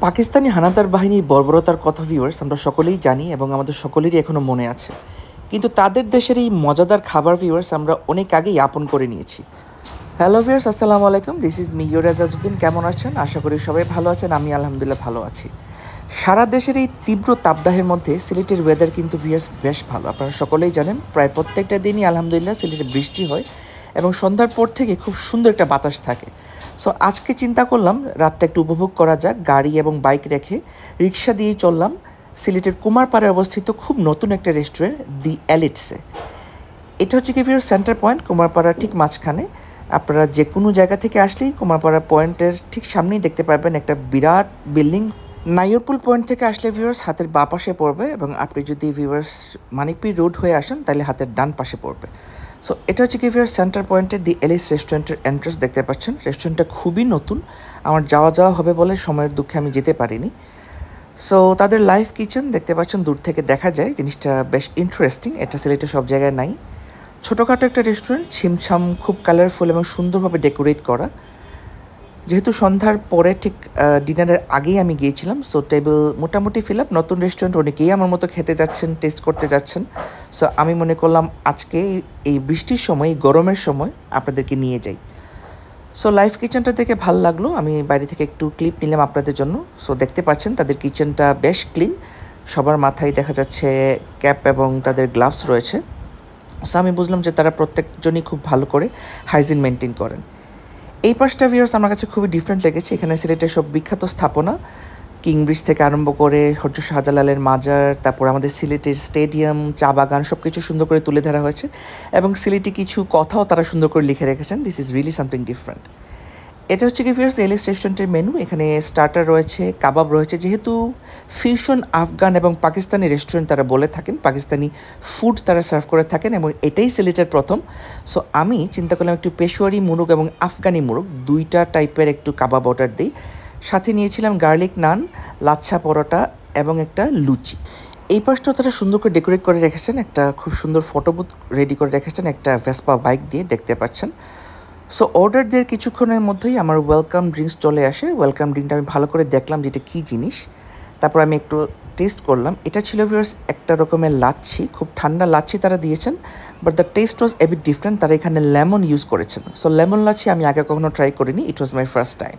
পাকিস্তানি হানাদার বাহিনীর বর্বরতার কথা ভিউয়ার্স আমরা সকলেই জানি এবং আমাদের সকলেরই এখনও মনে আছে। কিন্তু তাদের দেশের এই মজাদার খাবার ভিউয়ার্স আমরা অনেক আগেই আপন করে নিয়েছি। হ্যালো ভিউয়ার্স, আসসালামু আলাইকুম। This is me Azazuddin. কেমন আছেন? আশা করি সবাই ভালো আছেন। আমি আলহামদুলিল্লাহ ভালো আছি। সারা দেশের এই তীব্র তাপদাহের মধ্যে সিলেটের ওয়েদার কিন্তু ভিউয়ার্স বেশ ভালো। আপনারা সকলেই জানেন প্রায় প্রত্যেকটা দিনই আলহামদুলিল্লাহ সিলেটে বৃষ্টি হয় এবং সন্ধ্যার পর থেকে খুব সুন্দর একটা বাতাস থাকে। সো আজকে চিন্তা করলাম রাতটা একটু উপভোগ করা যাক, গাড়ি এবং বাইক রেখে রিক্সা দিয়েই চললাম সিলেটের কুমারপাড়ায় অবস্থিত খুব নতুন একটা রেস্টুরেন্ট দি এলিটসে। এটা হচ্ছে কি ভিউয়ার্স সেন্টার পয়েন্ট, কুমারপাড়ার ঠিক মাঝখানে। আপনারা যে কোনো জায়গা থেকে আসলেই কুমারপাড়া পয়েন্টের ঠিক সামনেই দেখতে পারবেন একটা বিরাট বিল্ডিং। নাইরপুল পয়েন্ট থেকে আসলে ভিউয়ার্স হাতের বাঁ পাশে পড়বে এবং আপনি যদি ভিউয়ার্স মানিকপীর রোড হয়ে আসেন তাহলে হাতের ডান পাশে পড়বে। সো এটা হচ্ছে কি ভিউয়ার্স সেন্টার পয়েন্টের দি এলিস রেস্টুরেন্টের এন্ট্রেন্স দেখতে পাচ্ছেন। রেস্টুরেন্টটা খুবই নতুন, আমার যাওয়া হবে বলে সময়ের দুঃখে আমি যেতে পারিনি। সো তাদের লাইভ কিচেন দেখতে পাচ্ছেন, দূর থেকে দেখা যায়, জিনিসটা বেশ ইন্টারেস্টিং। এটা সিলেটে সব জায়গায় নাই। ছোটোখাটো একটা রেস্টুরেন্ট, ছিমছাম, খুব কালারফুল এবং সুন্দরভাবে ডেকোরেট করা। যেহেতু সন্ধ্যার পরে ঠিক ডিনারের আগেই আমি গিয়েছিলাম, সো টেবিল মোটামুটি ফিল আপ। নতুন রেস্টুরেন্ট, অনেকেই আমার মতো খেতে যাচ্ছেন, টেস্ট করতে যাচ্ছেন। সো আমি মনে করলাম আজকে এই বৃষ্টির সময়, গরমের সময় আপনাদেরকে নিয়ে যাই। সো লাইভ কিচেনটা দেখে ভালো লাগলো। আমি বাইরে থেকে একটু ক্লিপ নিলাম আপনাদের জন্য। সো দেখতে পাচ্ছেন তাদের কিচেনটা বেশ ক্লিন। সবার মাথায় দেখা যাচ্ছে ক্যাপ এবং তাদের গ্লাভস রয়েছে। সো আমি বুঝলাম যে তারা প্রত্যেকজনই খুব ভালো করে হাইজিন মেনটেন করেন। এই পাশটা ভিউয়ার্স আমার কাছে খুবই ডিফারেন্ট লেগেছে। এখানে সিলেটের সব বিখ্যাত স্থাপনা, কিং ব্রিজ থেকে আরম্ভ করে হযরত শাহজালালের মাজার, তারপর আমাদের সিলেটের স্টেডিয়াম, চা বাগান, সব কিছু সুন্দর করে তুলে ধরা হয়েছে এবং সিলেটি কিছু কথাও তারা সুন্দর করে লিখে রেখেছেন। This is really something different. এটা হচ্ছে কি ভিউয়ার্স এলিস রেস্টুরেন্টের মেনু। এখানে স্টার্টার রয়েছে, কাবাব রয়েছে। যেহেতু ফিউশন আফগান এবং পাকিস্তানি রেস্টুরেন্ট তারা বলে থাকেন, পাকিস্তানি ফুড তারা সার্ভ করে থাকেন এবং এটাই সিলেটের প্রথম। সো আমি চিন্তা করলাম একটু পেশোয়ারি মুরগ এবং আফগানি মুরগ দুইটা টাইপের একটু কাবাব অর্ডার দিই। সাথে নিয়েছিলাম গার্লিক নান, লাচ্ছা পরোটা এবং একটা লুচি। এই পাশটাও তারা সুন্দর করে ডেকোরেট করে রেখেছেন, একটা খুব সুন্দর ফটো বুথ রেডি করে রেখেছেন একটা ভেসপা বাইক দিয়ে, দেখতে পাচ্ছেন। সো অর্ডার দেওয়ার কিছুক্ষণের মধ্যেই আমার ওয়েলকাম ড্রিঙ্কস চলে আসে। ওয়েলকাম ড্রিঙ্কটা আমি ভালো করে দেখলাম যে এটা কী জিনিস। তারপর আমি একটু টেস্ট করলাম। এটা ছিল ভিউয়ার্স একটা রকমের লাচ্ছি, খুব ঠান্ডা লাচ্ছি তারা দিয়েছেন, but the taste was a bit different. তারা এখানে লেমন ইউজ করেছেন। সো লেমন লাচ্ছি আমি আগে কখনো ট্রাই করিনি, ইট ওয়াজ মাই ফার্স্ট টাইম।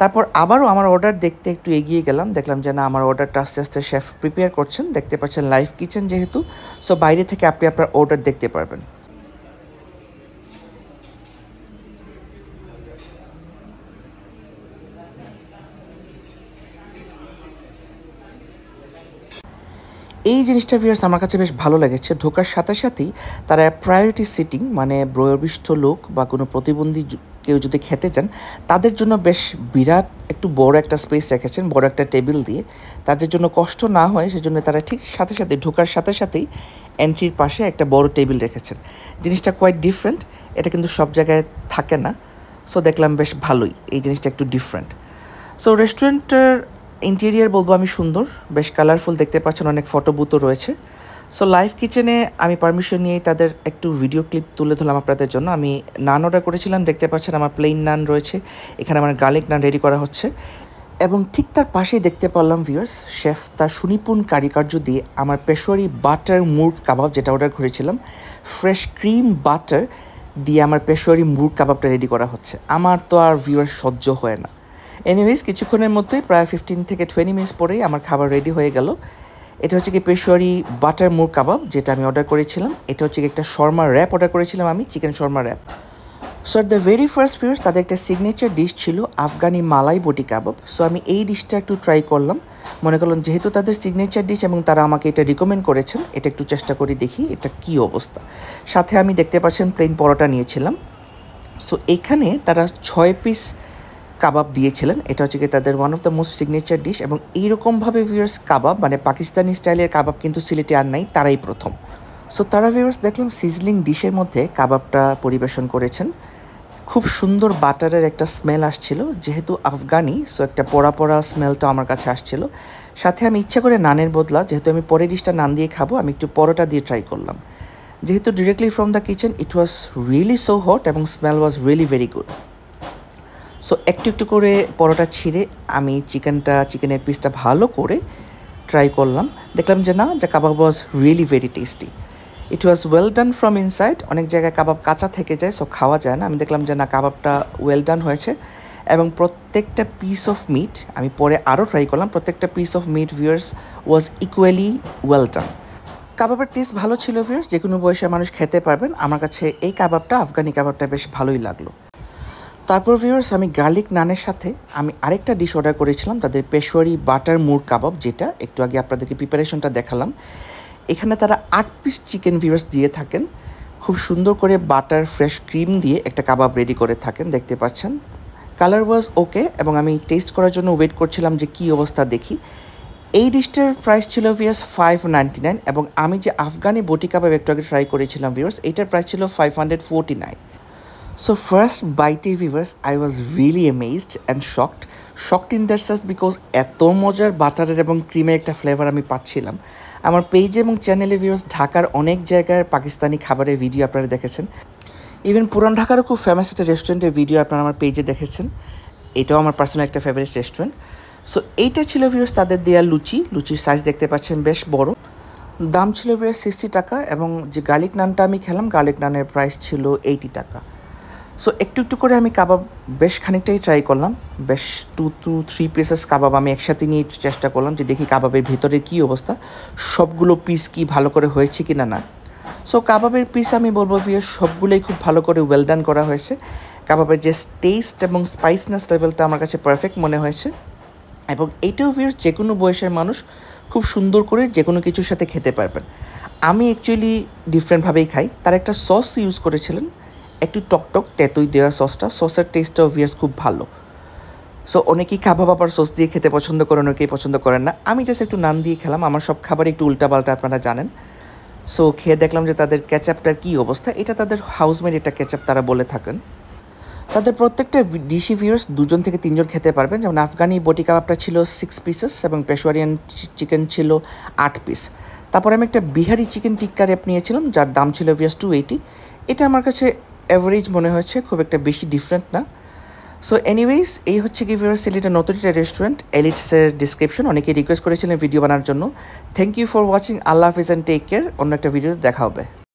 তারপর আবারও আমার অর্ডার দেখতে একটু এগিয়ে গেলাম, দেখলাম যে না, আমার অর্ডারটা আস্তে আস্তে শেফ প্রিপেয়ার করছেন। দেখতে পাচ্ছেন লাইভ কিচেন যেহেতু, সো বাইরে থেকে আপনি আপনার অর্ডার দেখতে পারবেন। এই জিনিসটা ভিউয়ার্স আমার কাছে বেশ ভালো লেগেছে। ঢোকার সাথে সাথেই তারা প্রায়োরিটি সিটিং, মানে বয়োবৃষ্ঠ লোক বা কোনো প্রতিবন্ধী কেউ যদি খেতে চান তাদের জন্য বেশ বিরাট একটু বড় একটা স্পেস রেখেছেন, বড় একটা টেবিল দিয়ে। তাদের জন্য কষ্ট না হয় সেজন্য তারা ঠিক সাথে সাথে ঢোকার সাথে সাথেই এন্ট্রির পাশে একটা বড় টেবিল রেখেছেন। জিনিসটা কোয়াইট ডিফারেন্ট, এটা কিন্তু সব জায়গায় থাকে না। সো দেখলাম বেশ ভালোই, এই জিনিসটা একটু ডিফারেন্ট। সো রেস্টুরেন্টের ইন্টেরিয়ার বলবো আমি সুন্দর, বেশ কালারফুল, দেখতে পাচ্ছেন অনেক ফটো বুথও রয়েছে। সো লাইভ কিচেনে আমি পারমিশন নিয়েই তাদের একটু ভিডিও ক্লিপ তুলে ধরলাম আপনাদের জন্য। আমি নান অর্ডার করেছিলাম, দেখতে পাচ্ছেন আমার প্লেন নান রয়েছে, এখানে আমার গার্লিক নান রেডি করা হচ্ছে এবং ঠিক তার পাশেই দেখতে পারলাম ভিউয়ার্স শেফ তার সুনিপুণ কারিকার্য দিয়ে আমার পেশোয়ারি বাটার মুরগ কাবাব যেটা অর্ডার করেছিলাম, ফ্রেশ ক্রিম বাটার দিয়ে আমার পেশোয়ারি মুরগ কাবাবটা রেডি করা হচ্ছে। আমার তো আর ভিউয়ার্স সহ্য হয় না। এনিওয়েজ কিছুক্ষণের মধ্যেই, প্রায় 15 থেকে 20 মিনিটস পরেই আমার খাবার রেডি হয়ে গেল। এটা হচ্ছে কি পেশোয়ারি বাটার মুরগ কাবাব যেটা আমি অর্ডার করেছিলাম। এটা হচ্ছে কি একটা শর্মা র্যাপ অর্ডার করেছিলাম আমি, chicken shawarma wrap. So at the very first viewers তাদের একটা সিগনেচার ডিশ ছিল আফগানি মালাই বটি কাবাব। সো আমি এই ডিশটা একটু ট্রাই করলাম, মনে করলাম যেহেতু তাদের সিগনেচার ডিশ এবং তারা আমাকে এটা রিকমেন্ড করেছেন, এটা একটু চেষ্টা করে দেখি এটা কী অবস্থা। সাথে আমি দেখতে পাচ্ছেন প্লেন পরোটা নিয়েছিলাম। সো এখানে তারা 6 পিস কাবাব দিয়েছিলেন। এটা হচ্ছে কি তাদের one of the most signature dish এবং এইরকমভাবে ভিউয়ার্স কাবাব, মানে পাকিস্তানি স্টাইলের কাবাব কিন্তু সিলেটে আর নাই, তারাই প্রথম। সো তারা ভিউয়ার্স দেখলাম সিজলিং ডিশের মধ্যে কাবাবটা পরিবেশন করেছেন। খুব সুন্দর বাটারের একটা স্মেল আসছিল, যেহেতু আফগানি, সো একটা পোড়া পোড়া স্মেলটা আমার কাছে আসছিল। সাথে আমি ইচ্ছা করে নানের বদলা, যেহেতু আমি পরের ডিশটা নান দিয়ে খাবো, আমি একটু পরোটা দিয়ে ট্রাই করলাম। যেহেতু directly from the kitchen, it was really so hot এবং smell was really very good. So একটু একটু করে পরোটা ছিঁড়ে আমি চিকেনের পিসটা ভালো করে ট্রাই করলাম। দেখলাম যে না, যে kebab was really very tasty. It was well done from inside. অনেক জায়গায় কাবাব কাঁচা থেকে যায়, সো খাওয়া যায় না। আমি দেখলাম যে না, কাবাবটা ওয়েল ডান হয়েছে এবং প্রত্যেকটা পিস অফ মিট, আমি পরে আরও ট্রাই করলাম, প্রত্যেকটা piece of meat viewers was equally well done. কাবাবের টেস্ট ভালো ছিল ভিউয়ার্স, যে কোনো বয়সের মানুষ খেতে পারবেন। আমার কাছে এই কাবাবটা, আফগানি কাবাবটা বেশ ভালোই লাগলো। তারপর ভিউয়ার্স আমি গার্লিক নানের সাথে আমি আরেকটা ডিশ অর্ডার করেছিলাম, তাদের পেশোয়ারি বাটার মুর কাবাব, যেটা একটু আগে আপনাদেরকে প্রিপারেশনটা দেখালাম। এখানে তারা 8 পিস চিকেন ভিউয়ার্স দিয়ে থাকেন, খুব সুন্দর করে বাটার ফ্রেশ ক্রিম দিয়ে একটা কাবাব রেডি করে থাকেন, দেখতে পাচ্ছেন। কালার ওয়াজ ওকে এবং আমি টেস্ট করার জন্য ওয়েট করছিলাম যে কী অবস্থা দেখি। এই ডিশটার প্রাইস ছিল ভিউয়ার্স $5.99 এবং আমি যে আফগানি বটি কাবাব একটু আগে ট্রাই করেছিলাম ভিউয়ার্স, এইটার প্রাইস ছিল $549। So first bite viewers, I was really amazed and shocked in that sense because এত মজার বাটারের এবং ক্রিমের একটা ফ্লেভার আমি পাচ্ছিলাম। আমার পেজে এবং চ্যানেলে ভিউয়ার্স ঢাকার অনেক জায়গার পাকিস্তানি খাবারের ভিডিও আপনারা দেখেছেন, ইভেন পুরান ঢাকারও খুব ফেমাস একটা রেস্টুরেন্টের ভিডিও আপনারা আমার পেজে দেখেছেন। এটাও আমার পার্সোনাল একটা ফেভারিট রেস্টুরেন্ট। সো এইটা ছিল ভিউয়ার্স তাদের দেওয়া লুচির সাইজ দেখতে পাচ্ছেন বেশ বড়। দাম ছিল ভিউয়ার্স $60 এবং যে গার্লিক নানটা আমি খেলাম, গার্লিক নানের প্রাইস ছিল $80। সো একটু একটু করে আমি কাবাব বেশ খানিকটাই ট্রাই করলাম, বেশ 2 to 3 পিসেস কাবাব আমি একসাথে নিয়ে চেষ্টা করলাম যে দেখি কাবাবের ভিতরে কী অবস্থা, সবগুলো পিস কি ভালো করে হয়েছে কি না। সো কাবাবের পিস আমি বলবো ভিউয়ার্স সবগুলোই খুব ভালো করে ওয়েল ডান করা হয়েছে। কাবাবের যে টেস্ট এবং স্পাইসনেস লেভেলটা আমার কাছে পারফেক্ট মনে হয়েছে এবং এইটাও ভিউয়ার্স যে কোনো বয়সের মানুষ খুব সুন্দর করে যে কোনো কিছুর সাথে খেতে পারবেন। আমি অ্যাকচুয়ালি ডিফারেন্টভাবেই খাই, তার একটা সস ইউজ করেছিলেন, একটু টকটক তেঁতুই দেওয়া সসের টেস্টটাও ভিউয়ার্স খুব ভালো। সো অনেকেই কাবাব আবার সস দিয়ে খেতে পছন্দ করেন, অনেকেই পছন্দ করেন না। আমি জাস্ট একটু নান দিয়ে খেলাম, আমার সব খাবার একটু উল্টাপাল্টা আপনারা জানেন। সো খেয়ে দেখলাম যে তাদের ক্যাচআপটার কী অবস্থা। এটা তাদের হাউসমেড এটা ক্যাচআপ তারা বলে থাকেন। তাদের প্রত্যেকটা ডিশি ভিউয়ার্স 2 জন থেকে 3 জন খেতে পারবেন। যেমন আফগানি বটি কাবাবটা ছিল 6 পিসেস এবং পেশোয়ারিয়ান চিকেন ছিল 8 পিস। তারপর আমি একটা বিহারি চিকেন টিক্কা র্যাপ নিয়েছিলাম, যার দাম ছিল ভিউয়ার্স $280। এটা আমার কাছে অ্যাভারেজ মনে হয়েছে, খুব একটা বেশি ডিফারেন্ট না। সো এনিওয়েজ এই হচ্ছে কি ভিউয়ার্স সিলেটের নতুন একটা রেস্টুরেন্ট এলিটসের ডিসক্রিপশন। অনেকেই রিকোয়েস্ট করেছিলেন ভিডিও বানার জন্য। Thank you for watching. আল্লাহ হাফিজ অ্যান্ড টেক কেয়ার। অন্য একটা ভিডিওতে দেখা হবে।